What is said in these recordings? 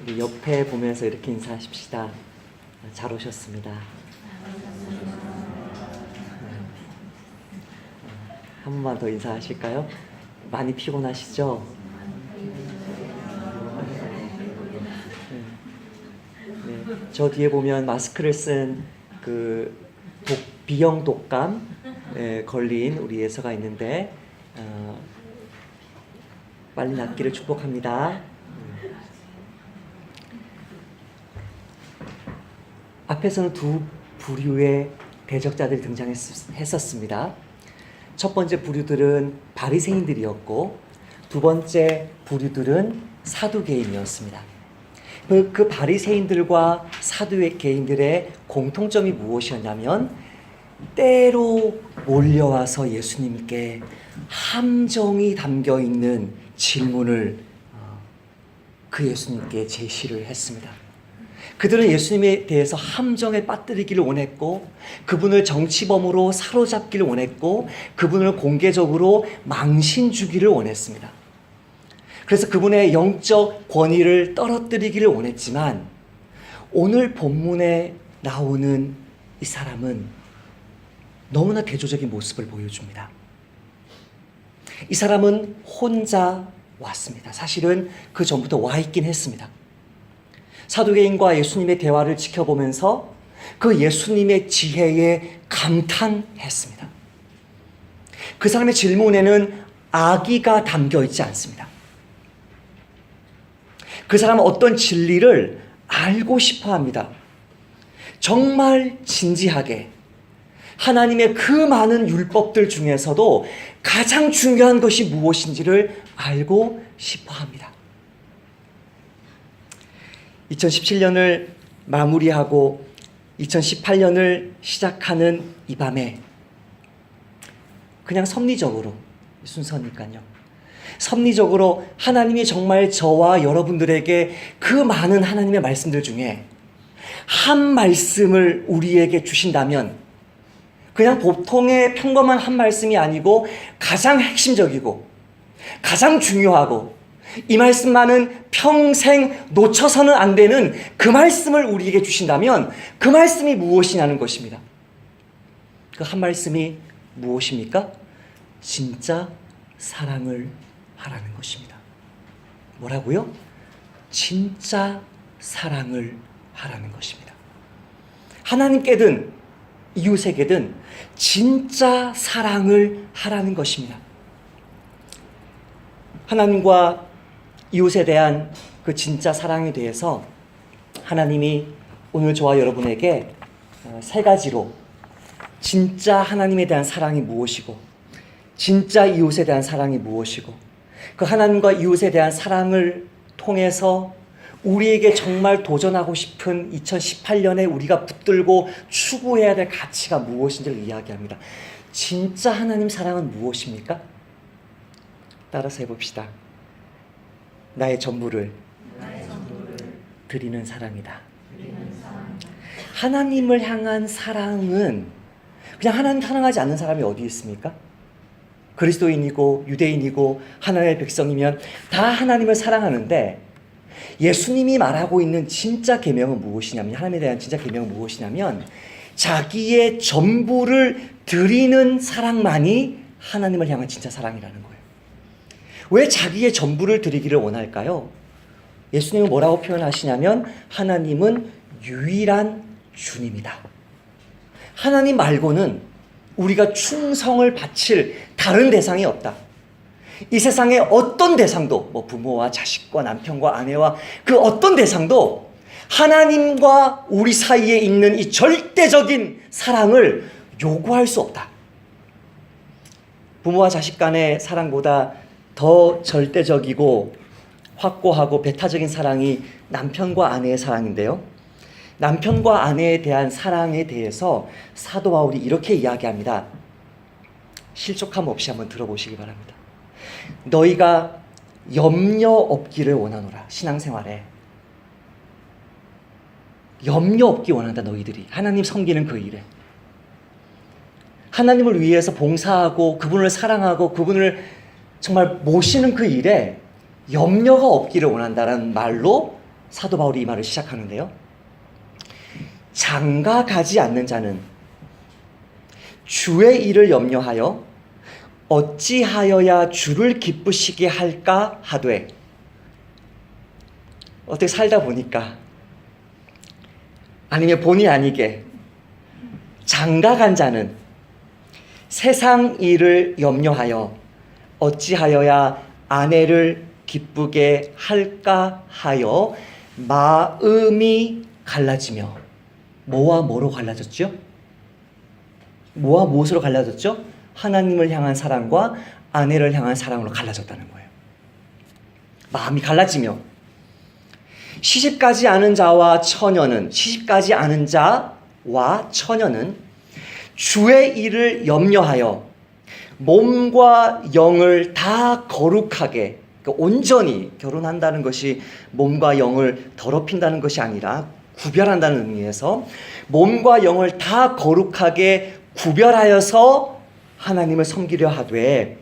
우리 옆에 보면서 이렇게 인사하십시다. 잘 오셨습니다. 한 번만 더 인사하실까요? 많이 피곤하시죠? 네. 저 뒤에 보면 마스크를 쓴 그 B형 독감 걸린 우리 예서가 있는데 빨리 낫기를 축복합니다. 앞에서는 두 부류의 대적자들이 등장했었습니다. 첫 번째 부류들은 바리새인들이었고 두 번째 부류들은 사두개인이었습니다. 그 바리새인들과 사두개인들의 공통점이 무엇이었냐면 때로 몰려와서 예수님께 함정이 담겨있는 질문을 그 예수님께 제시를 했습니다. 그들은 예수님에 대해서 함정에 빠뜨리기를 원했고 그분을 정치범으로 사로잡기를 원했고 그분을 공개적으로 망신 주기를 원했습니다. 그래서 그분의 영적 권위를 떨어뜨리기를 원했지만 오늘 본문에 나오는 이 사람은 너무나 대조적인 모습을 보여줍니다. 이 사람은 혼자 왔습니다. 사실은 그 전부터 와 있긴 했습니다. 사두개인과 예수님의 대화를 지켜보면서 그 예수님의 지혜에 감탄했습니다. 그 사람의 질문에는 악의가 담겨 있지 않습니다. 그 사람은 어떤 진리를 알고 싶어 합니다. 정말 진지하게 하나님의 그 많은 율법들 중에서도 가장 중요한 것이 무엇인지를 알고 싶어 합니다. 2017년을 마무리하고 2018년을 시작하는 이 밤에 그냥 섭리적으로, 순서니까요. 섭리적으로 하나님이 정말 저와 여러분들에게 그 많은 하나님의 말씀들 중에 한 말씀을 우리에게 주신다면 그냥 보통의 평범한 한 말씀이 아니고 가장 핵심적이고 가장 중요하고 이 말씀만은 평생 놓쳐서는 안 되는 그 말씀을 우리에게 주신다면 그 말씀이 무엇이냐는 것입니다. 그 한 말씀이 무엇입니까? 진짜 사랑을 하라는 것입니다. 뭐라고요? 진짜 사랑을 하라는 것입니다. 하나님께든 이웃에게든 진짜 사랑을 하라는 것입니다. 하나님과 이웃에 대한 그 진짜 사랑에 대해서 하나님이 오늘 저와 여러분에게 세 가지로 진짜 하나님에 대한 사랑이 무엇이고 진짜 이웃에 대한 사랑이 무엇이고 그 하나님과 이웃에 대한 사랑을 통해서 우리에게 정말 도전하고 싶은 2018년에 우리가 붙들고 추구해야 될 가치가 무엇인지를 이야기합니다. 진짜 하나님 사랑은 무엇입니까? 따라서 해봅시다. 나의 전부를 드리는 사랑이다. 하나님을 향한 사랑은 그냥 하나님 사랑하지 않는 사람이 어디 있습니까? 그리스도인이고 유대인이고 하나님의 백성이면 다 하나님을 사랑하는데 예수님이 말하고 있는 진짜 계명은 무엇이냐면 하나님에 대한 진짜 계명은 무엇이냐면 자기의 전부를 드리는 사랑만이 하나님을 향한 진짜 사랑이라는 거예요. 왜 자기의 전부를 드리기를 원할까요? 예수님은 뭐라고 표현하시냐면 하나님은 유일한 주님이다. 하나님 말고는 우리가 충성을 바칠 다른 대상이 없다. 이 세상의 어떤 대상도 부모와 자식과 남편과 아내와 그 어떤 대상도 하나님과 우리 사이에 있는 이 절대적인 사랑을 요구할 수 없다. 부모와 자식 간의 사랑보다 더 절대적이고 확고하고 배타적인 사랑이 남편과 아내의 사랑인데요. 남편과 아내에 대한 사랑에 대해서 사도 바울이 이렇게 이야기합니다. 실족함 없이 한번 들어보시기 바랍니다. 너희가 염려 없기를 원하노라. 신앙생활에 염려 없기 원한다. 너희들이 하나님 섬기는 그 일에 하나님을 위해서 봉사하고 그분을 사랑하고 그분을 정말 모시는 그 일에 염려가 없기를 원한다라는 말로 사도 바울이 이 말을 시작하는데요. 장가 가지 않는 자는 주의 일을 염려하여 어찌하여야 주를 기쁘시게 할까 하되, 어떻게 살다 보니까 아니면 본의 아니게 장가 간 자는 세상 일을 염려하여 어찌하여야 아내를 기쁘게 할까 하여 마음이 갈라지며. 뭐와 뭐로 갈라졌죠? 뭐와 무엇으로 갈라졌죠? 하나님을 향한 사랑과 아내를 향한 사랑으로 갈라졌다는 거예요. 마음이 갈라지며 시집가지 않은 자와 처녀는, 시집가지 않은 자와 처녀는 주의 일을 염려하여 몸과 영을 다 거룩하게, 그러니까 온전히, 결혼한다는 것이 몸과 영을 더럽힌다는 것이 아니라 구별한다는 의미에서 몸과 영을 다 거룩하게 구별하여서 하나님을 섬기려 하되,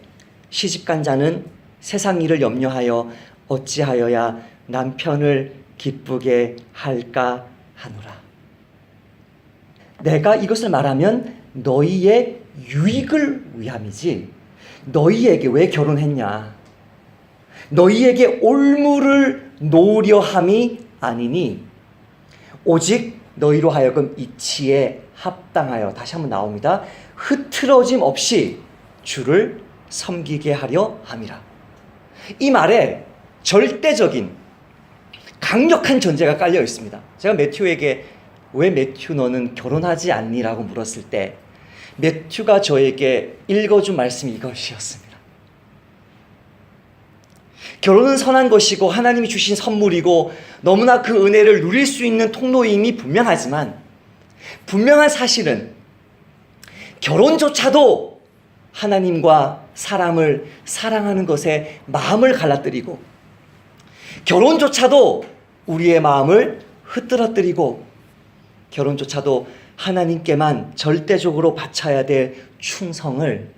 시집간 자는 세상 일을 염려하여 어찌하여야 남편을 기쁘게 할까 하노라. 내가 이것을 말하면 너희의 유익을 위함이지, 너희에게 왜 결혼했냐, 너희에게 올무를 놓으려 함이 아니니 오직 너희로 하여금 이치에 합당하여, 다시 한번 나옵니다, 흐트러짐 없이 주를 섬기게 하려 함이라. 이 말에 절대적인 강력한 전제가 깔려 있습니다. 제가 매튜에게 왜 매튜 너는 결혼하지 않니라고 물었을 때 매튜가 저에게 읽어준 말씀이 이것이었습니다. 결혼은 선한 것이고 하나님이 주신 선물이고 너무나 그 은혜를 누릴 수 있는 통로임이 분명하지만, 분명한 사실은 결혼조차도 하나님과 사람을 사랑하는 것에 마음을 갈라뜨리고, 결혼조차도 우리의 마음을 흐트러뜨리고, 결혼조차도 하나님께만 절대적으로 바쳐야 될 충성을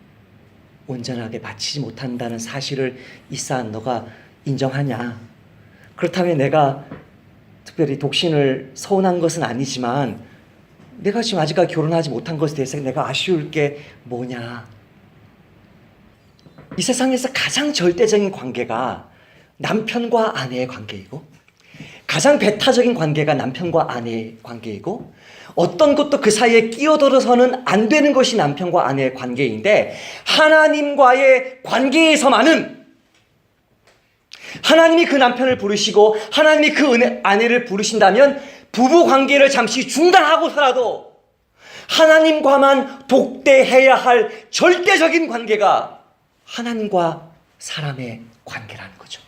온전하게 바치지 못한다는 사실을 이사한 너가 인정하냐? 그렇다면 내가 특별히 독신을 서운한 것은 아니지만 내가 지금 아직까지 결혼하지 못한 것에 대해서 내가 아쉬울 게 뭐냐? 이 세상에서 가장 절대적인 관계가 남편과 아내의 관계이고, 가장 배타적인 관계가 남편과 아내의 관계이고, 어떤 것도 그 사이에 끼어들어서는 안 되는 것이 남편과 아내의 관계인데, 하나님과의 관계에서만은 하나님이 그 남편을 부르시고 하나님이 그 아내를 부르신다면 부부 관계를 잠시 중단하고서라도 하나님과만 독대해야 할 절대적인 관계가 하나님과 사람의 관계라는 거죠.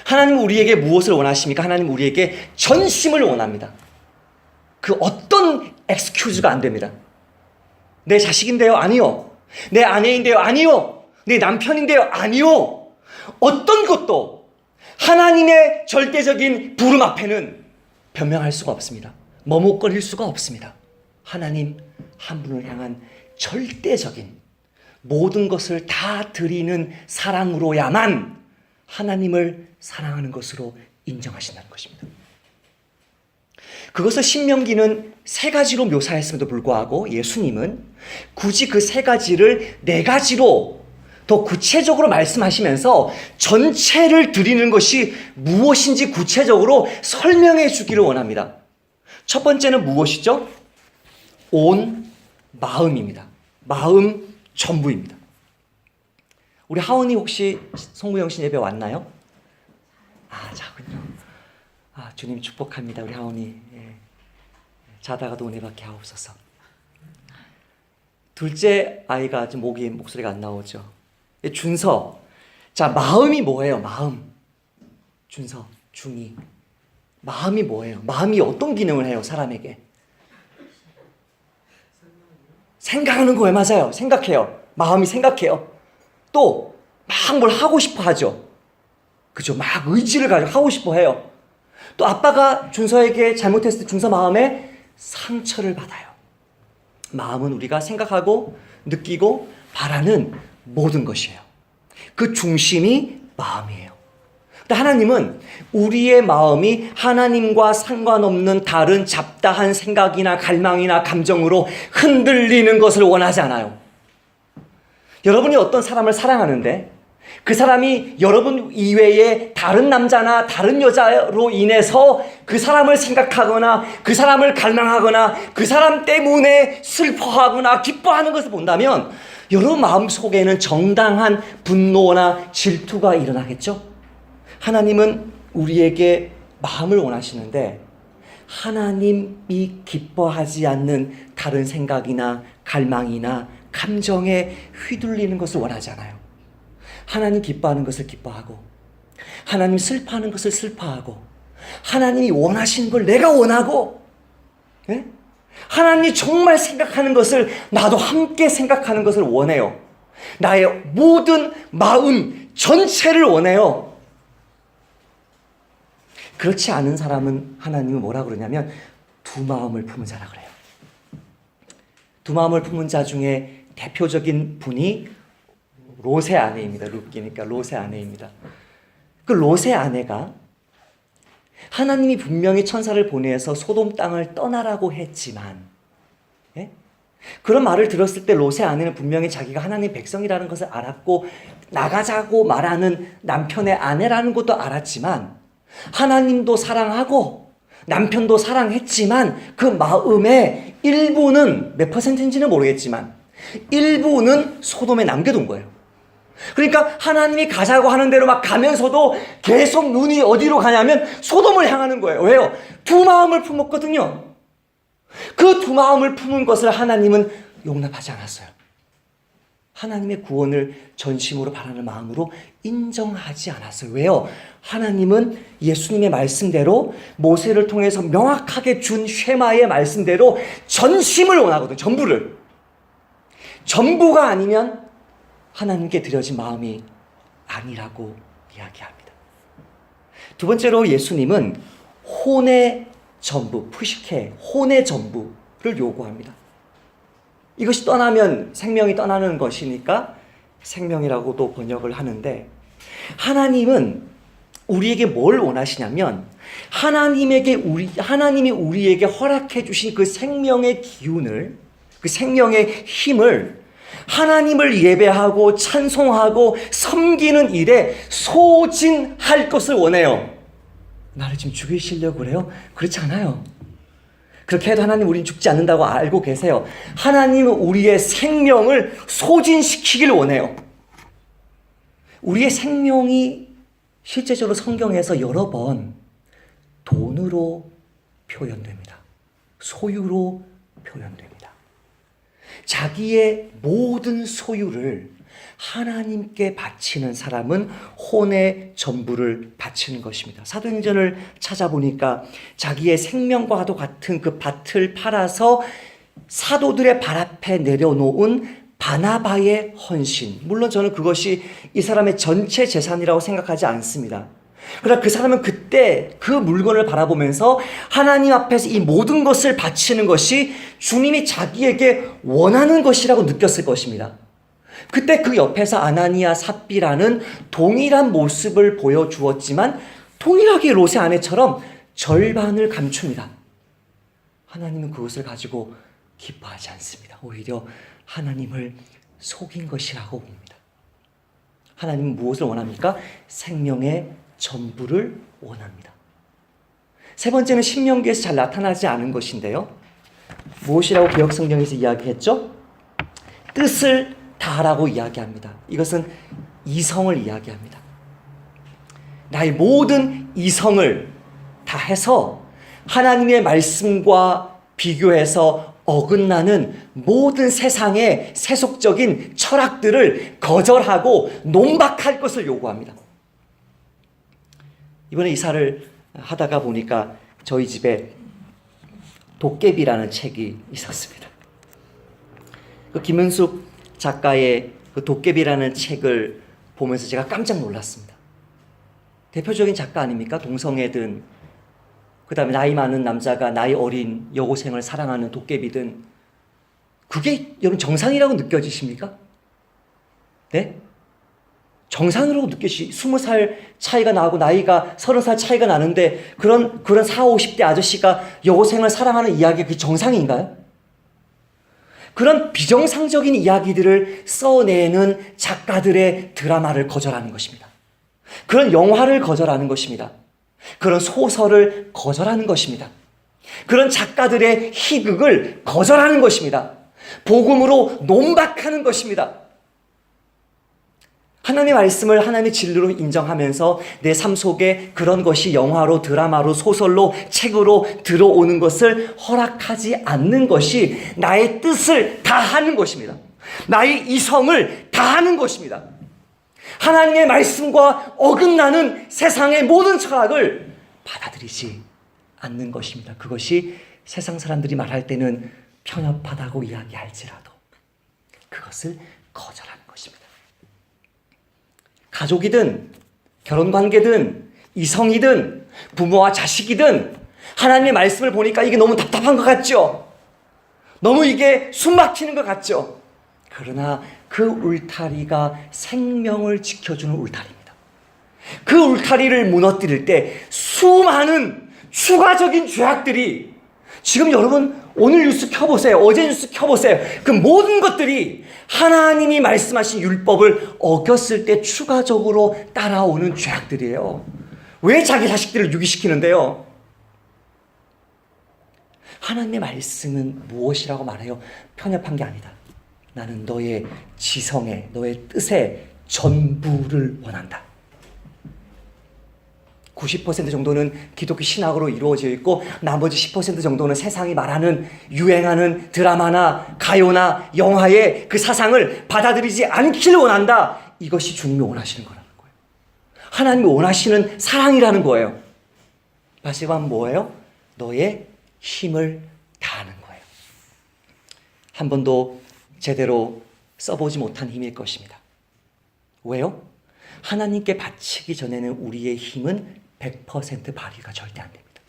하나님은 우리에게 무엇을 원하십니까? 하나님은 우리에게 전심을 원합니다. 그 어떤 엑스큐즈가 안 됩니다. 내 자식인데요? 아니요. 내 아내인데요? 아니요. 내 남편인데요? 아니요. 어떤 것도 하나님의 절대적인 부름 앞에는 변명할 수가 없습니다. 머뭇거릴 수가 없습니다. 하나님 한 분을 향한 절대적인 모든 것을 다 드리는 사랑으로야만 하나님을 사랑하는 것으로 인정하신다는 것입니다. 그것을 신명기는 세 가지로 묘사했음에도 불구하고 예수님은 굳이 그 세 가지를 네 가지로 더 구체적으로 말씀하시면서 전체를 드리는 것이 무엇인지 구체적으로 설명해 주기를 원합니다. 첫 번째는 무엇이죠? 온 마음입니다. 마음 전부입니다. 우리 하원이 혹시 송무영신 예배 왔나요? 자군요. 주님 축복합니다. 우리 하원이 자다가도 은혜받게 하옵소서. 둘째 아이가 지금 목소리가 안 나오죠. 준서. 자, 마음이 뭐예요? 마음. 준서, 중이. 마음이 뭐예요? 마음이 어떤 기능을 해요, 사람에게? 생각하는 거예요. 맞아요. 생각해요. 마음이 생각해요. 또 막 뭘 하고 싶어 하죠. 그죠? 막 의지를 가지고 하고 싶어 해요. 또 아빠가 준서에게 잘못했을 때 준서 마음에 상처를 받아요. 마음은 우리가 생각하고 느끼고 바라는 모든 것이에요. 그 중심이 마음이에요. 근데 하나님은 우리의 마음이 하나님과 상관없는 다른 잡다한 생각이나 갈망이나 감정으로 흔들리는 것을 원하지 않아요. 여러분이 어떤 사람을 사랑하는데 그 사람이 여러분 이외에 다른 남자나 다른 여자로 인해서 그 사람을 생각하거나 그 사람을 갈망하거나 그 사람 때문에 슬퍼하거나 기뻐하는 것을 본다면 여러분 마음속에는 정당한 분노나 질투가 일어나겠죠? 하나님은 우리에게 마음을 원하시는데 하나님이 기뻐하지 않는 다른 생각이나 갈망이나 감정에 휘둘리는 것을 원하지 않아요. 하나님 기뻐하는 것을 기뻐하고 하나님 슬퍼하는 것을 슬퍼하고 하나님이 원하시는 걸 내가 원하고 예? 하나님이 정말 생각하는 것을 나도 함께 생각하는 것을 원해요. 나의 모든 마음 전체를 원해요. 그렇지 않은 사람은 하나님은 뭐라 그러냐면 두 마음을 품은 자라 그래요. 두 마음을 품은 자 중에 대표적인 분이 롯의 아내입니다. 룻기니까 롯의 아내입니다. 그 롯의 아내가 하나님이 분명히 천사를 보내서 소돔 땅을 떠나라고 했지만 예? 그런 말을 들었을 때 롯의 아내는 분명히 자기가 하나님의 백성이라는 것을 알았고 나가자고 말하는 남편의 아내라는 것도 알았지만 하나님도 사랑하고 남편도 사랑했지만 그 마음의 일부는 몇 퍼센트인지는 모르겠지만 일부는 소돔에 남겨둔 거예요. 그러니까 하나님이 가자고 하는 대로 막 가면서도 계속 눈이 어디로 가냐면 소돔을 향하는 거예요. 왜요? 두 마음을 품었거든요. 그 두 마음을 품은 것을 하나님은 용납하지 않았어요. 하나님의 구원을 전심으로 바라는 마음으로 인정하지 않았어요. 왜요? 하나님은 예수님의 말씀대로 모세를 통해서 명확하게 준 쉐마의 말씀대로 전심을 원하거든요. 전부를. 전부가 아니면 하나님께 드려진 마음이 아니라고 이야기합니다. 두 번째로 예수님은 혼의 전부, 푸시케, 혼의 전부를 요구합니다. 이것이 떠나면 생명이 떠나는 것이니까 생명이라고도 번역을 하는데 하나님은 우리에게 뭘 원하시냐면 하나님이 우리에게 허락해 주신 그 생명의 기운을 그 생명의 힘을 하나님을 예배하고 찬송하고 섬기는 일에 소진할 것을 원해요. 나를 지금 죽이시려고 그래요? 그렇지 않아요. 그렇게 해도 하나님 우리는 죽지 않는다고 알고 계세요. 하나님은 우리의 생명을 소진시키길 원해요. 우리의 생명이 실제적으로 성경에서 여러 번 돈으로 표현됩니다. 소유로 표현됩니다. 자기의 모든 소유를 하나님께 바치는 사람은 혼의 전부를 바치는 것입니다. 사도행전을 찾아보니까 자기의 생명과도 같은 그 밭을 팔아서 사도들의 발 앞에 내려놓은 바나바의 헌신. 물론 저는 그것이 이 사람의 전체 재산이라고 생각하지 않습니다. 그러나 그 사람은 그때 그 물건을 바라보면서 하나님 앞에서 이 모든 것을 바치는 것이 주님이 자기에게 원하는 것이라고 느꼈을 것입니다. 그때 그 옆에서 아나니아 삽비라는 동일한 모습을 보여주었지만 동일하게 롯의 아내처럼 절반을 감춥니다. 하나님은 그것을 가지고 기뻐하지 않습니다. 오히려 하나님을 속인 것이라고 봅니다. 하나님은 무엇을 원합니까? 생명의 전부를 원합니다. 세 번째는 신명기에서 잘 나타나지 않은 것인데요. 무엇이라고 개역성경에서 이야기했죠? 뜻을 다라고 이야기합니다. 이것은 이성을 이야기합니다. 나의 모든 이성을 다해서 하나님의 말씀과 비교해서 어긋나는 모든 세상의 세속적인 철학들을 거절하고 논박할 것을 요구합니다. 이번에 이사를 하다가 보니까 저희 집에 도깨비라는 책이 있었습니다. 그 김은숙 작가의 그 도깨비라는 책을 보면서 제가 깜짝 놀랐습니다. 대표적인 작가 아닙니까? 동성애든 그 다음에 나이 많은 남자가 나이 어린 여고생을 사랑하는 도깨비든 그게 여러분 정상이라고 느껴지십니까? 네? 정상으로 느끼시 20살 차이가 나고 나이가 30살 차이가 나는데 그런 40, 50대 아저씨가 여고생을 사랑하는 이야기 그게 정상인가요? 그런 비정상적인 이야기들을 써내는 작가들의 드라마를 거절하는 것입니다. 그런 영화를 거절하는 것입니다. 그런 소설을 거절하는 것입니다. 그런 작가들의 희극을 거절하는 것입니다. 복음으로 논박하는 것입니다. 하나님의 말씀을 하나님의 진리로 인정하면서 내 삶 속에 그런 것이 영화로, 드라마로, 소설로, 책으로 들어오는 것을 허락하지 않는 것이 나의 뜻을 다하는 것입니다. 나의 이성을 다하는 것입니다. 하나님의 말씀과 어긋나는 세상의 모든 철학을 받아들이지 않는 것입니다. 그것이 세상 사람들이 말할 때는 편협하다고 이야기할지라도 그것을 거절하는 것입니다. 가족이든 결혼관계든 이성이든 부모와 자식이든 하나님의 말씀을 보니까 이게 너무 답답한 것 같죠? 너무 이게 숨 막히는 것 같죠? 그러나 그 울타리가 생명을 지켜주는 울타리입니다. 그 울타리를 무너뜨릴 때 수많은 추가적인 죄악들이 지금 여러분 오늘 뉴스 켜보세요. 어제 뉴스 켜보세요. 그 모든 것들이 하나님이 말씀하신 율법을 어겼을 때 추가적으로 따라오는 죄악들이에요. 왜 자기 자식들을 유기시키는데요? 하나님의 말씀은 무엇이라고 말해요? 편협한 게 아니다. 나는 너의 지성에, 너의 뜻에 전부를 원한다. 90% 정도는 기독교 신학으로 이루어져 있고 나머지 10% 정도는 세상이 말하는 유행하는 드라마나 가요나 영화의 그 사상을 받아들이지 않기를 원한다. 이것이 주님이 원하시는 거라는 거예요. 하나님이 원하시는 사랑이라는 거예요. 마지막 뭐예요? 너의 힘을 다하는 거예요. 한 번도 제대로 써보지 못한 힘일 것입니다. 왜요? 하나님께 바치기 전에는 우리의 힘은 100% 발휘가 절대 안 됩니다.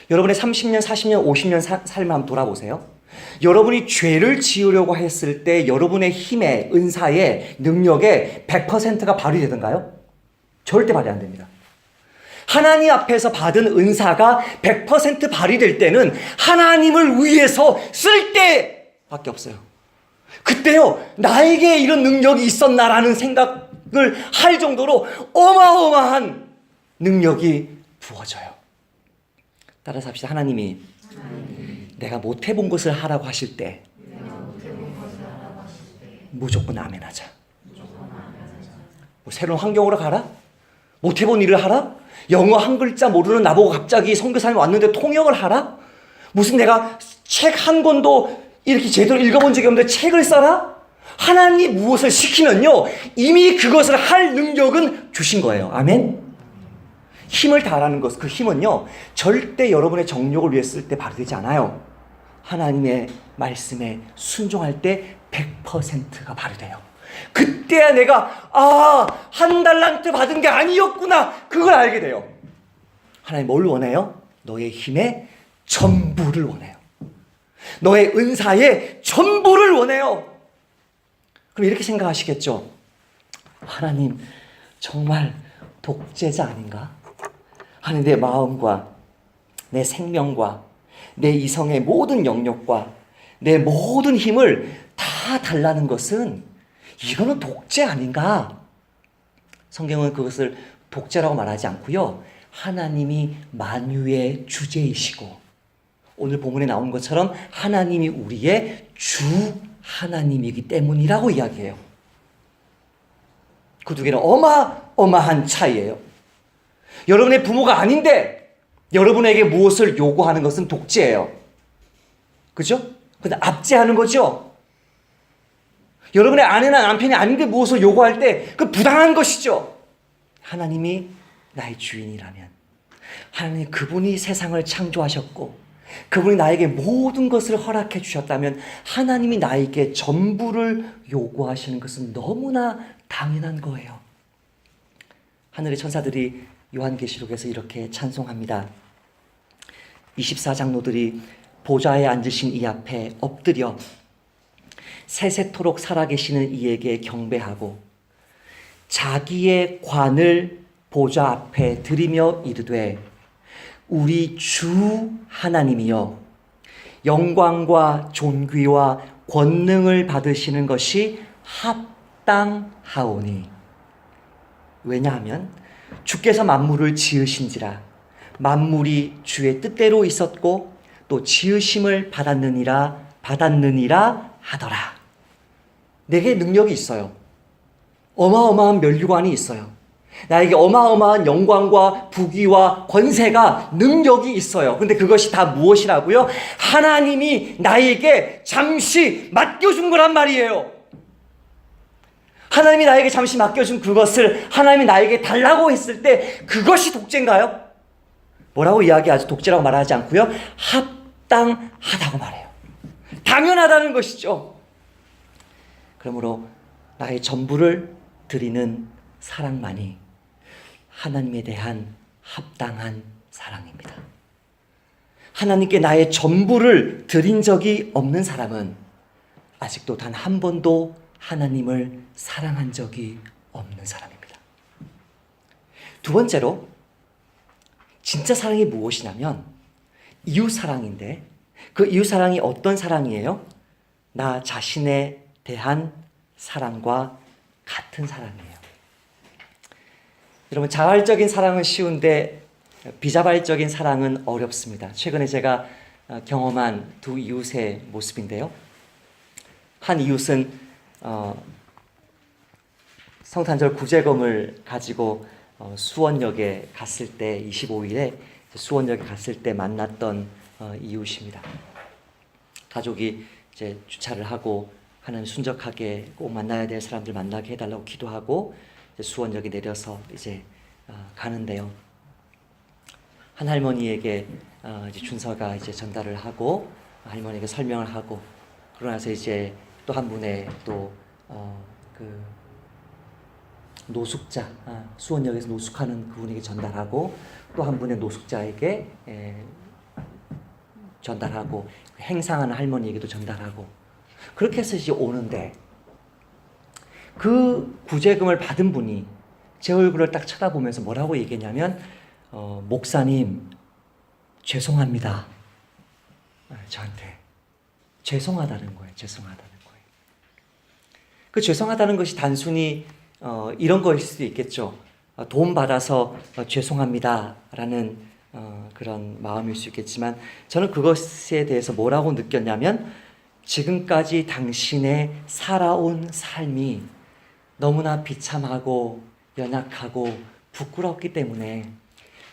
여러분의 30년, 40년, 50년 삶을 한번 돌아보세요. 여러분이 죄를 지으려고 했을 때 여러분의 힘에, 은사에, 능력에 100%가 발휘되던가요? 절대 발휘 안 됩니다. 하나님 앞에서 받은 은사가 100% 발휘될 때는 하나님을 위해서 쓸 때밖에 없어요. 그때요, 나에게 이런 능력이 있었나라는 생각을 할 정도로 어마어마한 능력이 부어져요. 따라서 합시다. 하나님이 내가 못 해본 것을 하라고 하실 때 무조건 아멘 하자. 뭐 새로운 환경으로 가라? 못 해본 일을 하라? 영어 한 글자 모르는 나보고 갑자기 선교사님 왔는데 통역을 하라? 무슨 내가 책 한 권도 이렇게 제대로 읽어본 적이 없는데 책을 써라? 하나님 무엇을 시키면요 이미 그것을 할 능력은 주신 거예요. 아멘? 힘을 다하라는 것, 그 힘은요 절대 여러분의 정욕을 위해 쓸 때 발휘되지 않아요. 하나님의 말씀에 순종할 때 100%가 발휘돼요. 그때야 내가 한 달란트 받은 게 아니었구나 그걸 알게 돼요. 하나님 뭘 원해요? 너의 힘의 전부를 원해요. 너의 은사의 전부를 원해요. 그럼 이렇게 생각하시겠죠? 하나님 정말 독재자 아닌가? 하나님 내 마음과 내 생명과 내 이성의 모든 영역과 내 모든 힘을 다 달라는 것은 이거는 독재 아닌가? 성경은 그것을 독재라고 말하지 않고요. 하나님이 만유의 주제이시고 오늘 본문에 나온 것처럼 하나님이 우리의 주 하나님이기 때문이라고 이야기해요. 그 두 개는 어마어마한 차이예요. 여러분의 부모가 아닌데 여러분에게 무엇을 요구하는 것은 독재예요. 그죠? 근데 압제하는 거죠. 여러분의 아내나 남편이 아닌데 무엇을 요구할 때 그 부당한 것이죠. 하나님이 나의 주인이라면 하나님 그분이 세상을 창조하셨고 그분이 나에게 모든 것을 허락해 주셨다면 하나님이 나에게 전부를 요구하시는 것은 너무나 당연한 거예요. 하늘의 천사들이 요한계시록에서 이렇게 찬송합니다. 24장로들이 보좌에 앉으신 이 앞에 엎드려 세세토록 살아계시는 이에게 경배하고 자기의 관을 보좌 앞에 드리며 이르되 우리 주 하나님이여 영광과 존귀와 권능을 받으시는 것이 합당하오니. 왜냐하면 주께서 만물을 지으신지라 만물이 주의 뜻대로 있었고 또 지으심을 받았느니라 하더라. 내게 능력이 있어요. 어마어마한 면류관이 있어요. 나에게 어마어마한 영광과 부귀와 권세가 능력이 있어요. 근데 그것이 다 무엇이라고요? 하나님이 나에게 잠시 맡겨준 거란 말이에요. 하나님이 나에게 잠시 맡겨준 그것을 하나님이 나에게 달라고 했을 때 그것이 독재인가요? 뭐라고 이야기하죠? 독재라고 말하지 않고요. 합당하다고 말해요. 당연하다는 것이죠. 그러므로 나의 전부를 드리는 사랑만이 하나님에 대한 합당한 사랑입니다. 하나님께 나의 전부를 드린 적이 없는 사람은 아직도 단 한 번도 하나님을 사랑한 적이 없는 사람입니다. 두 번째로 진짜 사랑이 무엇이냐면 이웃사랑인데 그 이웃사랑이 어떤 사랑이에요? 나 자신에 대한 사랑과 같은 사랑이에요. 여러분, 자발적인 사랑은 쉬운데 비자발적인 사랑은 어렵습니다. 최근에 제가 경험한 두 이웃의 모습인데요. 한 이웃은 성탄절 구제금을 가지고 수원역에 갔을 때 25일에 수원역에 갔을 때 만났던 이웃입니다. 가족이 이제 주차를 하고 하나님 순적하게 꼭 만나야 될 사람들 만나게 해달라고 기도하고 수원역에 내려서 이제 가는데요. 한 할머니에게 이제 준서가 이제 전달을 하고 할머니에게 설명을 하고 그러고 나서 이제 또 한 분의 그 노숙자 수원역에서 노숙하는 그분에게 전달하고 또 한 분의 노숙자에게 전달하고 행상하는 할머니에게도 전달하고 그렇게 해서 이제 오는데 그 구제금을 받은 분이 제 얼굴을 딱 쳐다보면서 뭐라고 얘기했냐면 목사님 죄송합니다. 저한테 죄송하다는 거예요. 죄송하다는 거예요. 그 죄송하다는 것이 단순히 이런 거일 수도 있겠죠. 돈 받아서 죄송합니다라는 그런 마음일 수 있겠지만 저는 그것에 대해서 뭐라고 느꼈냐면 지금까지 당신의 살아온 삶이 너무나 비참하고 연약하고 부끄럽기 때문에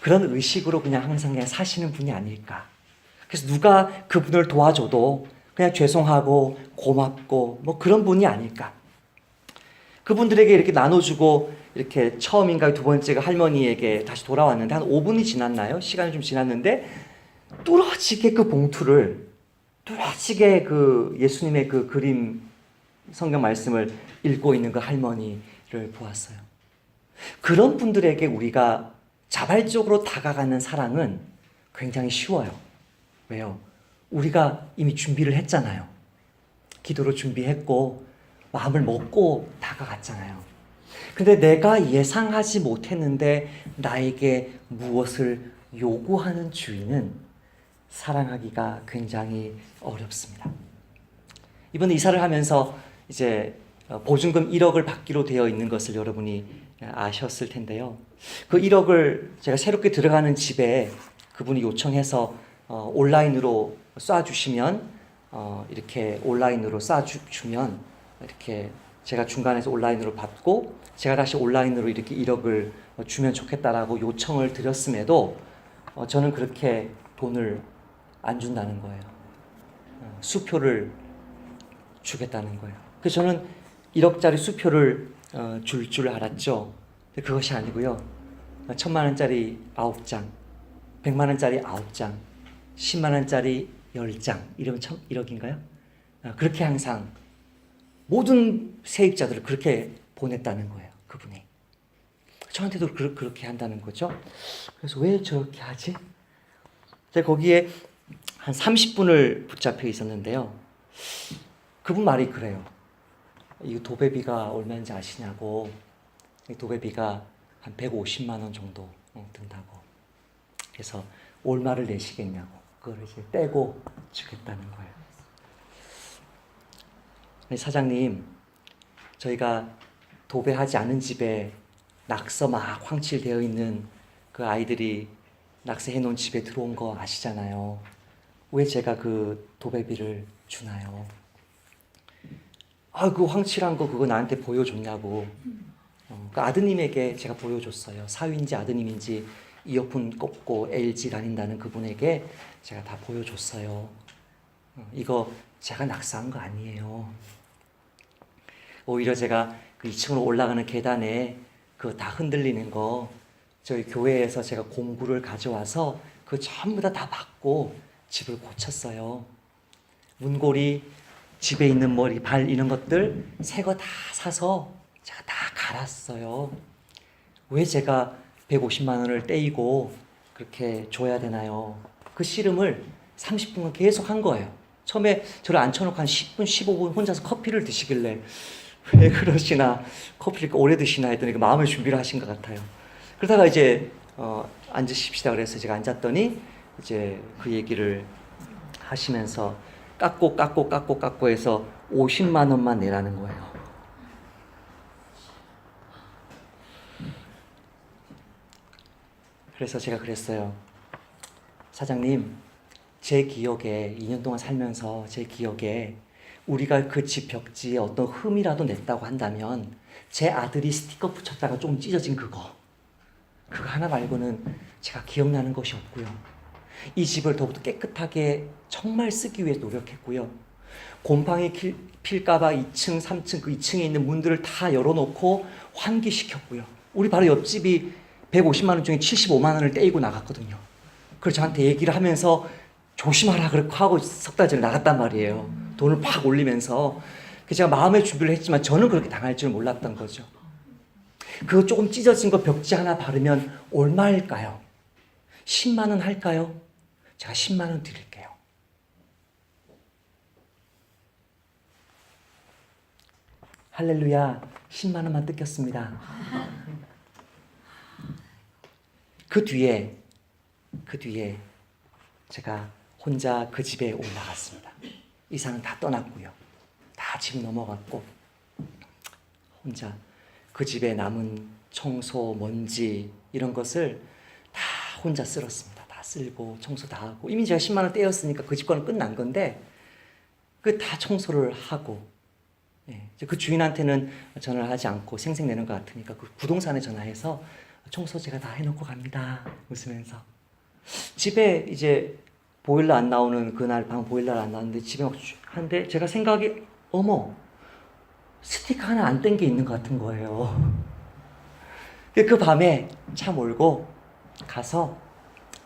그런 의식으로 항상 사시는 분이 아닐까. 그래서 누가 그분을 도와줘도 그냥 죄송하고 고맙고 뭐 그런 분이 아닐까. 그분들에게 이렇게 나눠주고 이렇게 처음인가 두 번째가 할머니에게 다시 돌아왔는데 한 5분이 지났나요? 시간이 좀 지났는데 뚫어지게 그 봉투를 뚫어지게 그 예수님의 그 그림 성경 말씀을 읽고 있는 그 할머니를 보았어요. 그런 분들에게 우리가 자발적으로 다가가는 사랑은 굉장히 쉬워요. 왜요? 우리가 이미 준비를 했잖아요. 기도로 준비했고 마음을 먹고 다가갔잖아요. 근데 내가 예상하지 못했는데 나에게 무엇을 요구하는 주인은 사랑하기가 굉장히 어렵습니다. 이번에 이사를 하면서 이제 보증금 1억을 받기로 되어 있는 것을 여러분이 아셨을 텐데요. 그 1억을 제가 새롭게 들어가는 집에 그분이 요청해서 온라인으로 쏴주시면 이렇게 온라인으로 쏴주면 이렇게 제가 중간에서 온라인으로 받고 제가 다시 온라인으로 이렇게 1억을 주면 좋겠다라고 요청을 드렸음에도 저는 그렇게 돈을 안 준다는 거예요. 수표를 주겠다는 거예요. 그래서 저는 1억짜리 수표를 줄 알았죠. 근데 그것이 아니고요. 1,000만 원짜리 9장, 100만 원짜리 9장, 10만 원짜리 10장 이러면 1억인가요? 그렇게 항상 모든 세입자들을 그렇게 보냈다는 거예요. 그분이. 저한테도 그렇게 한다는 거죠. 그래서 왜 저렇게 하지? 제가 거기에 한 30분을 붙잡혀 있었는데요. 그분 말이 그래요. 이 도배비가 얼마인지 아시냐고. 도배비가 한 150만 원 정도 든다고. 그래서 얼마를 내시겠냐고. 그걸 이제 떼고 주겠다는 거예요. 사장님, 저희가 도배하지 않은 집에 낙서 막 황칠되어 있는 그 아이들이 낙서해 놓은 집에 들어온 거 아시잖아요. 왜 제가 그 도배비를 주나요? 그 황칠한 거 그거 나한테 보여줬냐고. 그 아드님에게 제가 보여줬어요. 사위인지 아드님인지 이어폰 꽂고 LG 다닌다는 그분에게 제가 다 보여줬어요. 이거 제가 낙서한 거 아니에요. 오히려 제가 그 2층으로 올라가는 계단에 그 다 흔들리는 거 저희 교회에서 제가 공구를 가져와서 그 전부 다 받고 집을 고쳤어요. 문고리, 집에 있는 머리, 발 이런 것들 새 거 다 사서 제가 다 갈았어요. 왜 제가 150만 원을 떼이고 그렇게 줘야 되나요? 그 씨름을 30분간 계속 한 거예요. 처음에 저를 앉혀놓고 한 10분, 15분 혼자서 커피를 드시길래 왜 그러시나, 커피를 오래 드시나 했더니 마음의 준비를 하신 것 같아요. 그러다가 이제 앉으십시다 그래서 제가 앉았더니 이제 그 얘기를 하시면서 깎고 해서 50만 원만 내라는 거예요. 그래서 제가 그랬어요. 사장님, 제 기억에 2년 동안 살면서 제 기억에 우리가 그 집 벽지에 어떤 흠이라도 냈다고 한다면 제 아들이 스티커 붙였다가 좀 찢어진 그거 하나 말고는 제가 기억나는 것이 없고요. 이 집을 더욱더 깨끗하게 정말 쓰기 위해 노력했고요. 곰팡이 필까봐 2층, 3층 그 2층에 있는 문들을 다 열어놓고 환기시켰고요. 우리 바로 옆집이 150만 원 중에 75만 원을 떼이고 나갔거든요. 그래서 저한테 얘기를 하면서 조심하라 그렇게 하고 석 달 전에 나갔단 말이에요. 돈을 팍 올리면서. 제가 마음의 준비를 했지만 저는 그렇게 당할 줄 몰랐던 거죠. 그거 조금 찢어진 거 벽지 하나 바르면 얼마일까요? 10만 원 할까요? 제가 10만 원 드릴게요. 할렐루야, 10만 원만 뜯겼습니다. 그 뒤에 제가 혼자 그 집에 올라갔습니다. 이사는 다 떠났고요. 다 집 넘어갔고 혼자 그 집에 남은 청소, 먼지 이런 것을 다 혼자 쓸었습니다. 다 쓸고 청소 다 하고 이미 제가 10만 원 떼었으니까 그 집 거는 끝난 건데 그 다 청소를 하고 그 주인한테는 전화를 하지 않고 생색내는 것 같으니까 그 부동산에 전화해서 청소 제가 다 해놓고 갑니다. 웃으면서 집에 이제 보일러 안 나오는 그날 밤 보일러를 안 나오는데 집에 막 한데 제가 생각이 어머 스티커 하나 안 뗀 게 있는 것 같은 거예요. 그 밤에 차 몰고 가서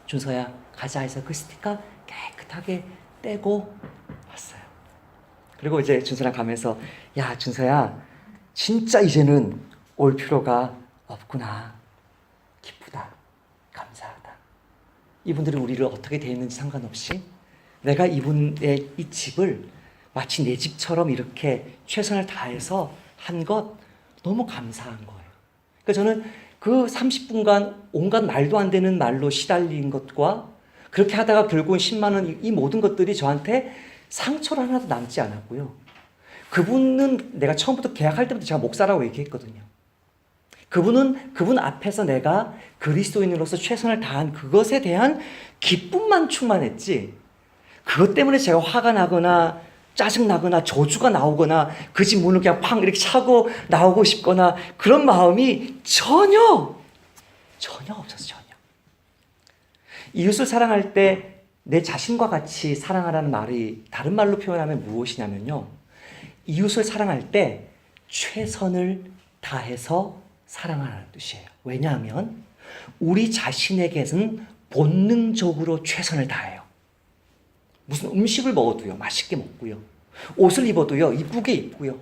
준서야 가자 해서 그 스티커 깨끗하게 떼고 왔어요. 그리고 이제 준서랑 가면서 야 준서야 진짜 이제는 올 필요가 없구나. 기쁘다. 감사하다. 이분들이 우리를 어떻게 대했는지 상관없이 내가 이분의 이 집을 마치 내 집처럼 이렇게 최선을 다해서 한 것 너무 감사한 거예요. 그러니까 저는 그 30분간 온갖 말도 안 되는 말로 시달린 것과 그렇게 하다가 결국은 10만 원 이 모든 것들이 저한테 상처를 하나도 남지 않았고요. 그분은 내가 처음부터 계약할 때부터 제가 목사라고 얘기했거든요. 그분 앞에서 내가 그리스도인으로서 최선을 다한 그것에 대한 기쁨만 충만했지 그것 때문에 제가 화가 나거나 짜증나거나 저주가 나오거나 그 집 문을 그냥 팡 이렇게 차고 나오고 싶거나 그런 마음이 전혀 없었어요. 전혀. 이웃을 사랑할 때 내 자신과 같이 사랑하라는 말이 다른 말로 표현하면 무엇이냐면요. 이웃을 사랑할 때 최선을 다해서 사랑하라는 뜻이에요. 왜냐하면 우리 자신에게는 본능적으로 최선을 다해요. 무슨 음식을 먹어도요. 맛있게 먹고요. 옷을 입어도요. 이쁘게 입고요.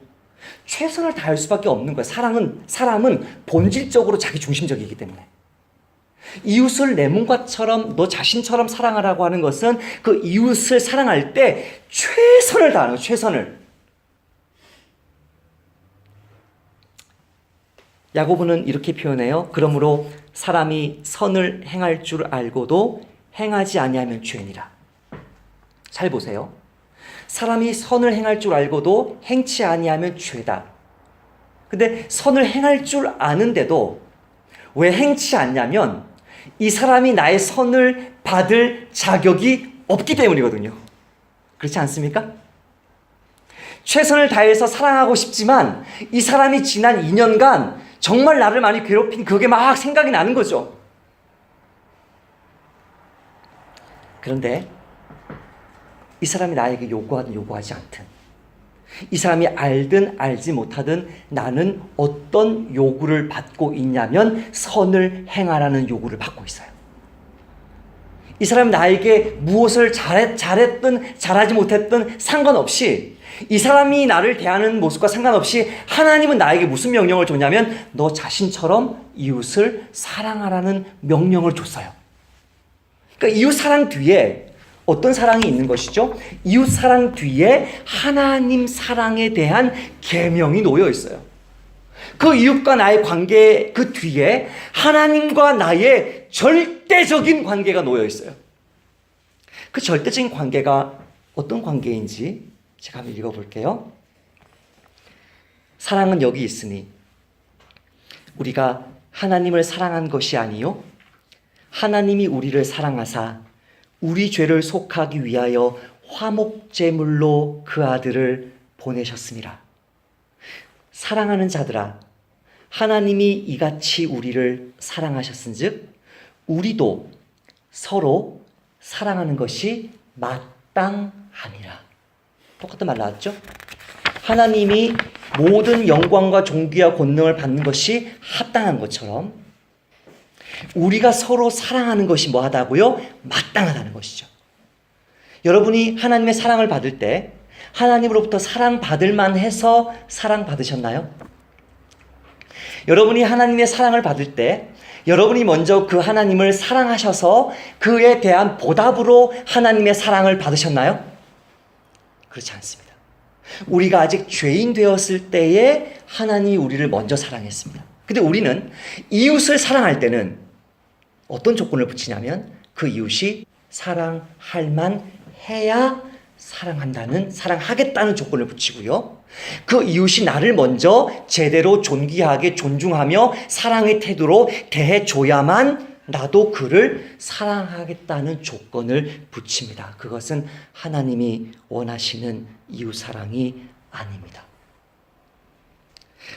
최선을 다할 수밖에 없는 거예요. 사람은 본질적으로 자기 중심적이기 때문에. 이웃을 내 몸과처럼 너 자신처럼 사랑하라고 하는 것은 그 이웃을 사랑할 때 최선을 다하는 거예요. 최선을. 야고보는 이렇게 표현해요. 그러므로 사람이 선을 행할 줄 알고도 행하지 아니하면 죄니라. 잘 보세요. 사람이 선을 행할 줄 알고도 행치 아니하면 죄다. 근데 선을 행할 줄 아는데도 왜 행치 않냐면 이 사람이 나의 선을 받을 자격이 없기 때문이거든요. 그렇지 않습니까? 최선을 다해서 사랑하고 싶지만 이 사람이 지난 2년간 정말 나를 많이 괴롭힌 그게 막 생각이 나는 거죠. 그런데 이 사람이 나에게 요구하든 요구하지 않든, 이 사람이 알든 알지 못하든 나는 어떤 요구를 받고 있냐면 선을 행하라는 요구를 받고 있어요. 이 사람이 나에게 무엇을 잘했든 잘하지 못했든 상관없이, 이 사람이 나를 대하는 모습과 상관없이 하나님은 나에게 무슨 명령을 줬냐면 너 자신처럼 이웃을 사랑하라는 명령을 줬어요. 그러니까 이웃 사랑 뒤에 어떤 사랑이 있는 것이죠? 이웃 사랑 뒤에 하나님 사랑에 대한 계명이 놓여 있어요. 그 이웃과 나의 관계 그 뒤에 하나님과 나의 절대적인 관계가 놓여 있어요. 그 절대적인 관계가 어떤 관계인지 제가 한번 읽어볼게요. 사랑은 여기 있으니 우리가 하나님을 사랑한 것이 아니요 하나님이 우리를 사랑하사 우리 죄를 속하기 위하여 화목제물로 그 아들을 보내셨습니다. 사랑하는 자들아, 하나님이 이같이 우리를 사랑하셨은즉 우리도 서로 사랑하는 것이 마땅하니라. 똑같은 말 나왔죠? 하나님이 모든 영광과 존귀와 권능을 받는 것이 합당한 것처럼 우리가 서로 사랑하는 것이 뭐하다고요? 마땅하다는 것이죠. 여러분이 하나님의 사랑을 받을 때 하나님으로부터 사랑받을 만해서 사랑받으셨나요? 여러분이 하나님의 사랑을 받을 때 여러분이 먼저 그 하나님을 사랑하셔서 그에 대한 보답으로 하나님의 사랑을 받으셨나요? 그렇지 않습니다. 우리가 아직 죄인 되었을 때에 하나님이 우리를 먼저 사랑했습니다. 근데 우리는 이웃을 사랑할 때는 어떤 조건을 붙이냐면 그 이웃이 사랑할 만해야 사랑하겠다는 조건을 붙이고요. 그 이웃이 나를 먼저 제대로 존귀하게 존중하며 사랑의 태도로 대해줘야만 나도 그를 사랑하겠다는 조건을 붙입니다. 그것은 하나님이 원하시는 이웃 사랑이 아닙니다.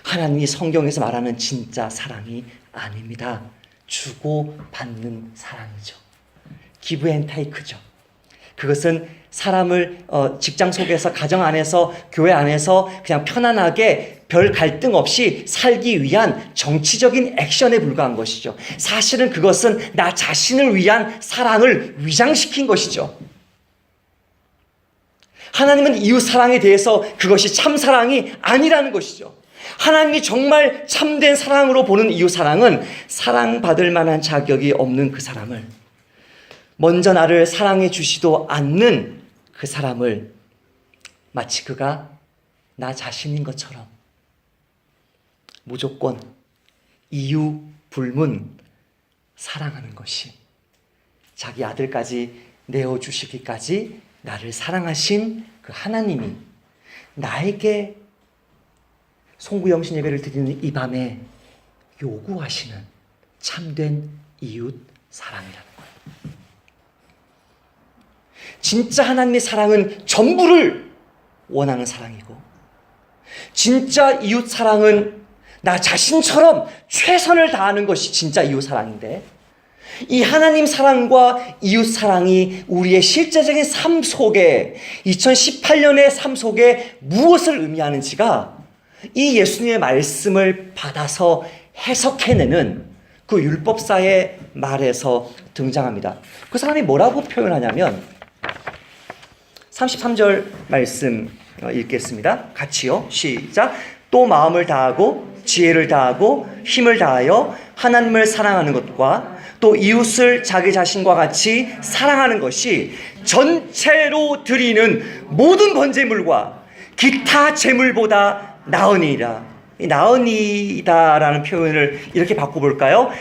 하나님이 성경에서 말하는 진짜 사랑이 아닙니다. 주고 받는 사랑이죠. 기브 앤 테이크죠. 그것은 사람을 직장 속에서, 가정 안에서, 교회 안에서 그냥 편안하게 별 갈등 없이 살기 위한 정치적인 액션에 불과한 것이죠. 사실은 그것은 나 자신을 위한 사랑을 위장시킨 것이죠. 하나님은 이웃 사랑에 대해서 그것이 참 사랑이 아니라는 것이죠. 하나님이 정말 참된 사랑으로 보는 이웃 사랑은 사랑받을 만한 자격이 없는 그 사람을, 먼저 나를 사랑해 주지도 않는 그 사람을 마치 그가 나 자신인 것처럼 무조건 이유 불문 사랑하는 것이, 자기 아들까지 내어주시기까지 나를 사랑하신 그 하나님이 나에게 송구영신 예배를 드리는 이 밤에 요구하시는 참된 이웃 사랑이라는 거예요. 진짜 하나님의 사랑은 전부를 원하는 사랑이고, 진짜 이웃 사랑은 나 자신처럼 최선을 다하는 것이 진짜 이웃 사랑인데, 이 하나님 사랑과 이웃 사랑이 우리의 실제적인 삶 속에, 2018년의 삶 속에 무엇을 의미하는지가 이 예수님의 말씀을 받아서 해석해내는 그 율법사의 말에서 등장합니다. 그 사람이 뭐라고 표현하냐면 33절 말씀 읽겠습니다. 같이요. 시작. 또 마음을 다하고 지혜를 다하고 힘을 다하여 하나님을 사랑하는 것과 또 이웃을 자기 자신과 같이 사랑하는 것이 전체로 드리는 모든 번제물과 기타 제물보다 나으니라. 이 나은이다라는 표현을 이렇게 바꿔볼까요?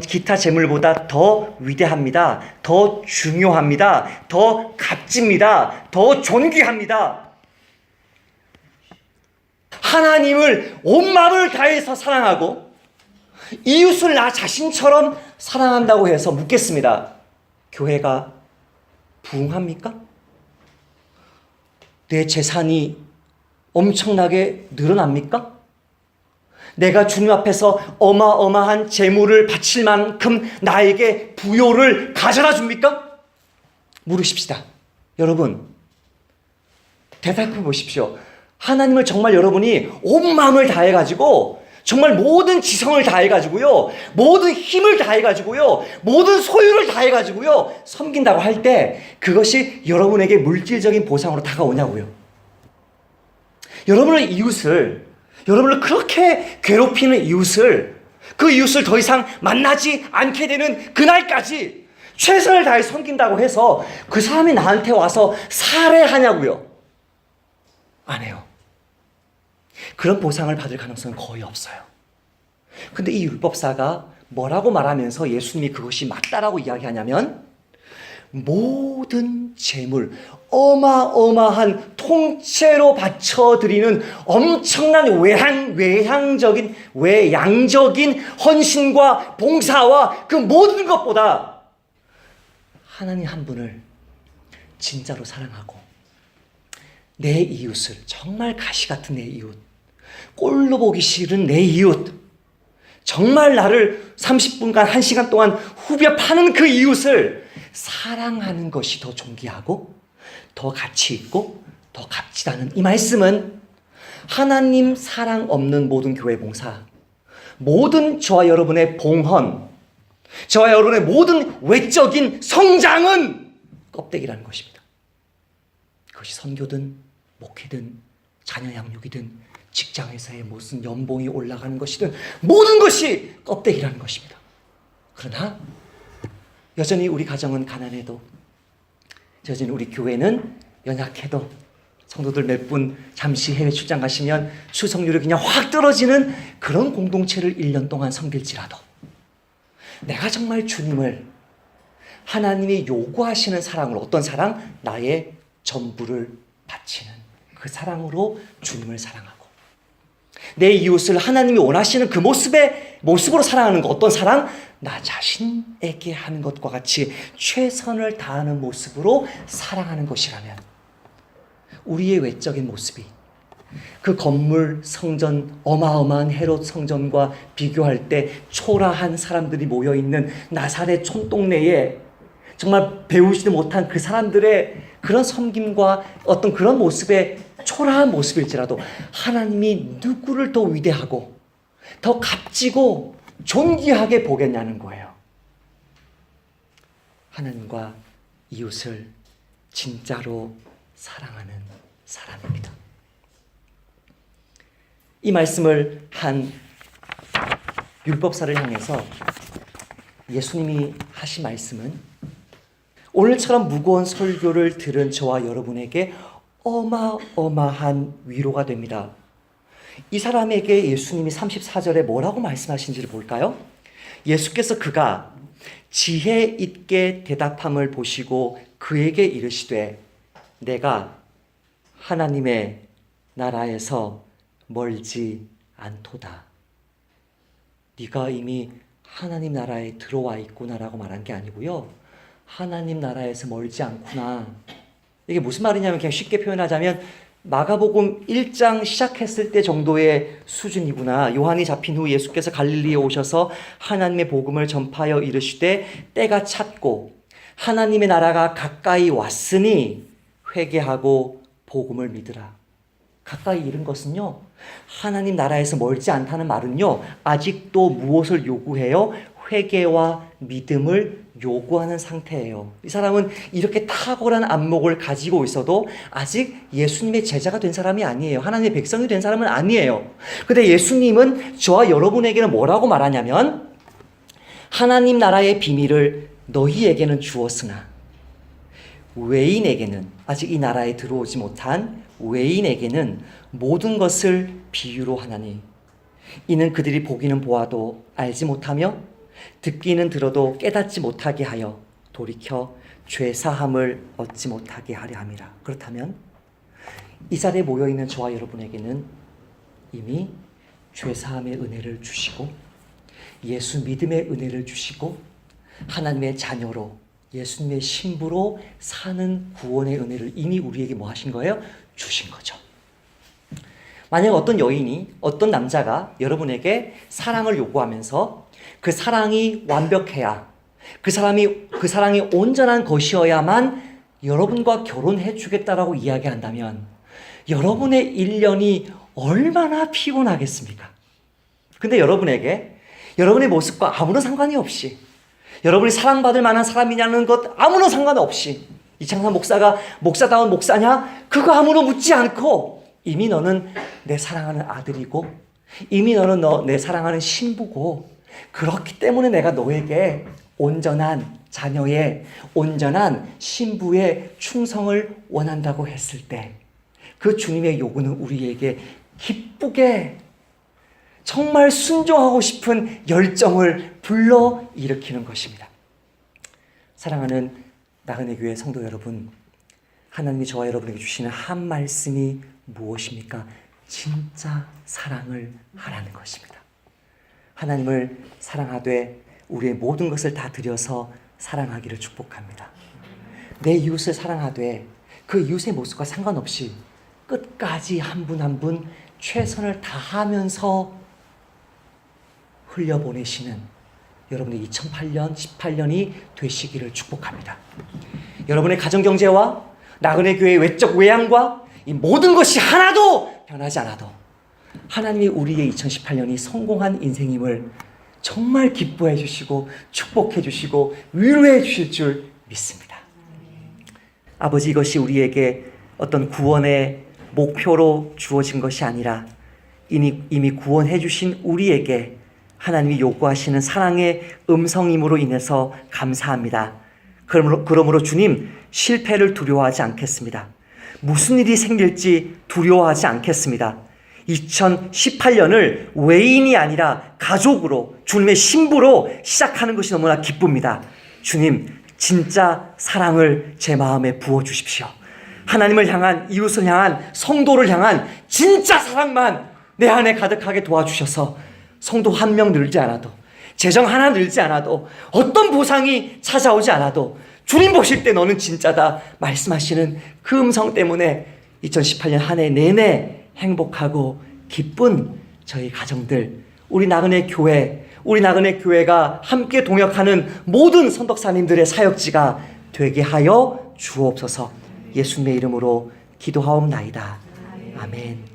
기타 재물보다 더 위대합니다. 더 중요합니다. 더 값집니다. 더 존귀합니다. 하나님을 온 마음을 다해서 사랑하고 이웃을 나 자신처럼 사랑한다고 해서 묻겠습니다. 교회가 부흥합니까? 내 재산이 엄청나게 늘어납니까? 내가 주님 앞에서 어마어마한 재물을 바칠 만큼 나에게 부요를 가져다 줍니까? 물으십시다. 여러분, 대답해 보십시오. 하나님을 정말 여러분이 온 마음을 다해가지고 정말 모든 지성을 다해가지고요, 모든 힘을 다해가지고요, 모든 소유를 다해가지고요 섬긴다고 할 때 그것이 여러분에게 물질적인 보상으로 다가오냐고요. 여러분의 이웃을, 여러분을 그렇게 괴롭히는 이웃을, 그 이웃을 더 이상 만나지 않게 되는 그날까지 최선을 다해 섬긴다고 해서 그 사람이 나한테 와서 살해하냐고요? 안 해요. 그런 보상을 받을 가능성은 거의 없어요. 근데 이 율법사가 뭐라고 말하면서 예수님이 그것이 맞다라고 이야기하냐면, 모든 재물, 어마어마한 통째로 바쳐드리는 엄청난 외양적인 헌신과 봉사와 그 모든 것보다 하나님 한 분을 진짜로 사랑하고 내 이웃을, 정말 가시 같은 내 이웃, 꼴로 보기 싫은 내 이웃, 정말 나를 30분간 1시간 동안 후벼 파는 그 이웃을 사랑하는 것이 더 존귀하고 더 가치 있고 더 값지다는 이 말씀은 하나님 사랑 없는 모든 교회 봉사, 모든 저와 여러분의 봉헌, 저와 여러분의 모든 외적인 성장은 껍데기라는 것입니다. 그것이 선교든 목회든 자녀 양육이든 직장에서의 무슨 연봉이 올라가는 것이든 모든 것이 껍데기라는 것입니다. 그러나 여전히 우리 가정은 가난해도, 여전히 우리 교회는 연약해도, 성도들 몇 분 잠시 해외 출장 가시면 출석률이 그냥 확 떨어지는 그런 공동체를 1년 동안 섬길지라도 내가 정말 주님을, 하나님이 요구하시는 사랑으로, 어떤 사랑? 나의 전부를 바치는 그 사랑으로 주님을 사랑하고 내 이웃을 하나님이 원하시는 그 모습으로 사랑하는 것, 어떤 사랑? 나 자신에게 하는 것과 같이 최선을 다하는 모습으로 사랑하는 것이라면 우리의 외적인 모습이 그 건물, 성전, 어마어마한 헤롯 성전과 비교할 때 초라한 사람들이 모여있는 나사렛 촌동네에 정말 배우지도 못한 그 사람들의 그런 섬김과 어떤 그런 모습의 초라한 모습일지라도 하나님이 누구를 더 위대하고 더 값지고 존귀하게 보겠냐는 거예요. 하나님과 이웃을 진짜로 사랑하는 사람입니다. 이 말씀을 한 율법사를 향해서 예수님이 하신 말씀은 오늘처럼 무거운 설교를 들은 저와 여러분에게 어마어마한 위로가 됩니다. 이 사람에게 예수님이 34절에 뭐라고 말씀하신지를 볼까요? 예수께서 그가 지혜 있게 대답함을 보시고 그에게 이르시되 내가 하나님의 나라에서 멀지 않도다. 네가 이미 하나님 나라에 들어와 있구나라고 말한 게 아니고요. 하나님 나라에서 멀지 않구나. 이게 무슨 말이냐면 그냥 쉽게 표현하자면 마가복음 1장 시작했을 때 정도의 수준이구나. 요한이 잡힌 후 예수께서 갈릴리에 오셔서 하나님의 복음을 전파하여 이르시되 때가 찼고 하나님의 나라가 가까이 왔으니 회개하고 복음을 믿으라. 가까이 이른 것은요, 하나님 나라에서 멀지 않다는 말은요, 아직도 무엇을 요구해요? 회개와 믿음을 요구하는 상태예요. 이 사람은 이렇게 탁월한 안목을 가지고 있어도 아직 예수님의 제자가 된 사람이 아니에요. 하나님의 백성이 된 사람은 아니에요. 근데 예수님은 저와 여러분에게는 뭐라고 말하냐면 하나님 나라의 비밀을 너희에게는 주었으나 외인에게는, 아직 이 나라에 들어오지 못한 외인에게는 모든 것을 비유로 하나니 이는 그들이 보기는 보아도 알지 못하며 듣기는 들어도 깨닫지 못하게 하여 돌이켜 죄 사함을 얻지 못하게 하려 함이라. 그렇다면 이 자리에 모여있는 저와 여러분에게는 이미 죄 사함의 은혜를 주시고 예수 믿음의 은혜를 주시고 하나님의 자녀로 예수님의 신부로 사는 구원의 은혜를 이미 우리에게 뭐 하신 거예요? 주신 거죠. 만약 어떤 여인이, 어떤 남자가 여러분에게 사랑을 요구하면서 그 사랑이 완벽해야, 그 사랑이 온전한 것이어야만 여러분과 결혼해 주겠다라고 이야기한다면 여러분의 1년이 얼마나 피곤하겠습니까? 근데 여러분에게 여러분의 모습과 아무런 상관이 없이, 여러분이 사랑받을 만한 사람이냐는 것 아무런 상관없이, 이창삼 목사가 목사다운 목사냐? 그거 아무런 묻지 않고 이미 너는 내 사랑하는 아들이고 이미 너는 내 사랑하는 신부고 그렇기 때문에 내가 너에게 온전한 자녀의, 온전한 신부의 충성을 원한다고 했을 때 그 주님의 요구는 우리에게 기쁘게 정말 순종하고 싶은 열정을 불러일으키는 것입니다. 사랑하는 나그네 교회 성도 여러분, 하나님이 저와 여러분에게 주시는 한 말씀이 무엇입니까? 진짜 사랑을 하라는 것입니다. 하나님을 사랑하되 우리의 모든 것을 다 드려서 사랑하기를 축복합니다. 내 이웃을 사랑하되 그 이웃의 모습과 상관없이 끝까지 한 분 한 분 최선을 다하면서 흘려보내시는 여러분의 2008년, 18년이 되시기를 축복합니다. 여러분의 가정경제와 나그네 교회의 외적 외양과 이 모든 것이 하나도 변하지 않아도 하나님이 우리의 2018년이 성공한 인생임을 정말 기뻐해 주시고 축복해 주시고 위로해 주실 줄 믿습니다. 아버지, 이것이 우리에게 어떤 구원의 목표로 주어진 것이 아니라 이미 구원해 주신 우리에게 하나님이 요구하시는 사랑의 음성임으로 인해서 감사합니다. 그러므로 주님, 실패를 두려워하지 않겠습니다. 무슨 일이 생길지 두려워하지 않겠습니다. 2018년을 외인이 아니라 가족으로, 주님의 신부로 시작하는 것이 너무나 기쁩니다. 주님, 진짜 사랑을 제 마음에 부어주십시오. 하나님을 향한, 이웃을 향한, 성도를 향한 진짜 사랑만 내 안에 가득하게 도와주셔서 성도 한 명 늘지 않아도, 재정 하나 늘지 않아도, 어떤 보상이 찾아오지 않아도 주님 보실 때 너는 진짜다 말씀하시는 그 음성 때문에 2018년 한 해 내내 행복하고 기쁜 저희 가정들, 우리 나그네 교회가 함께 동역하는 모든 선덕사님들의 사역지가 되게 하여 주옵소서. 예수님의 이름으로 기도하옵나이다. 아멘.